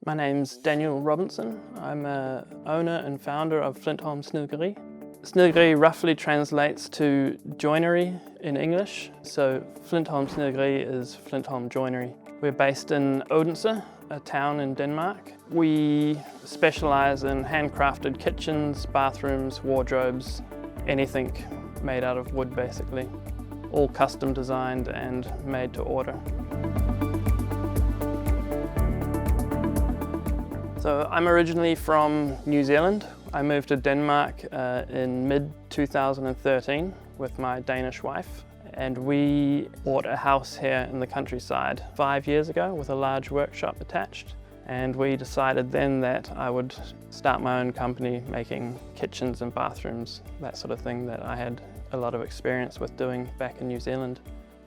My name's Daniel Robinson. I'm a owner and founder of Flintholm Snugeri. Snugeri roughly translates to joinery in English, so Flintholm Snugeri is Flintholm Joinery. We're based in Odense, a town in Denmark. We specialise in handcrafted kitchens, bathrooms, wardrobes, anything made out of wood basically. All custom designed and made to order. So I'm originally from New Zealand. I moved to Denmark in mid-2013 with my Danish wife, and we bought a house here in the countryside 5 years ago with a large workshop attached. And we decided then that I would start my own company making kitchens and bathrooms, that sort of thing that I had a lot of experience with doing back in New Zealand.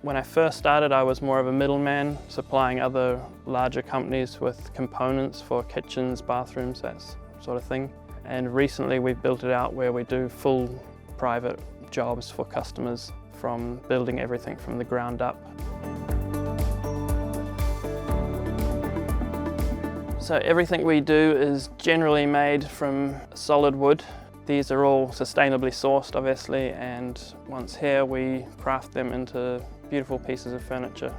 When I first started, I was more of a middleman, supplying other larger companies with components for kitchens, bathrooms, that sort of thing. And recently we've built it out where we do full private jobs for customers, from building everything from the ground up. So everything we do is generally made from solid wood. These are all sustainably sourced, obviously, and once here we craft them into beautiful pieces of furniture.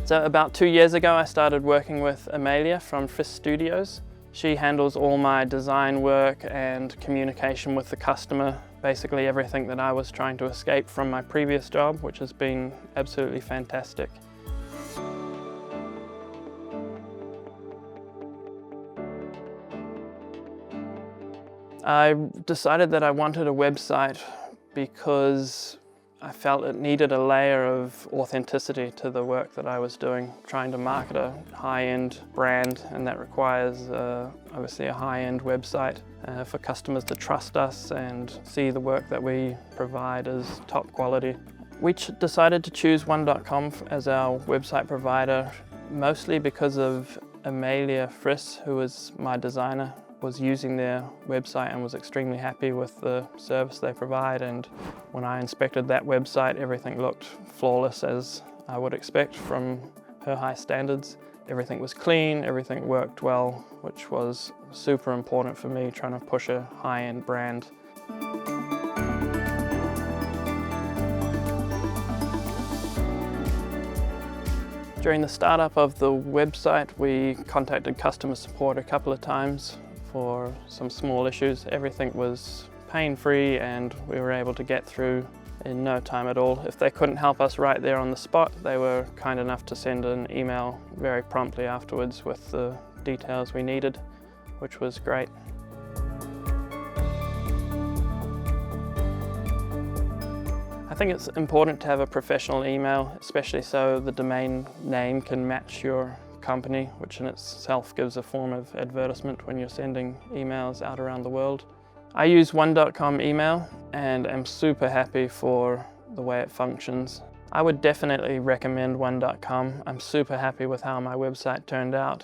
So about 2 years ago I started working with Amalia from Frisk Studios. She handles all my design work and communication with the customer, basically everything that I was trying to escape from my previous job, which has been absolutely fantastic. I decided that I wanted a website because I felt it needed a layer of authenticity to the work that I was doing, trying to market a high-end brand, and that requires obviously a high-end website for customers to trust us and see the work that we provide as top quality. We decided to choose One.com as our website provider, mostly because of Amalia Frisk, who was my designer, was using their website and was extremely happy with the service they provide. And when I inspected that website, everything looked flawless, as I would expect from her high standards. Everything was clean, everything worked well, which was super important for me trying to push a high-end brand. During the startup of the website, we contacted customer support a couple of times for some small issues. Everything was pain-free and we were able to get through in no time at all. If they couldn't help us right there on the spot, they were kind enough to send an email very promptly afterwards with the details we needed, which was great. I think it's important to have a professional email, especially so the domain name can match your company, which in itself gives a form of advertisement when you're sending emails out around the world. I use One.com email and am super happy for the way it functions. I would definitely recommend One.com. I'm super happy with how my website turned out.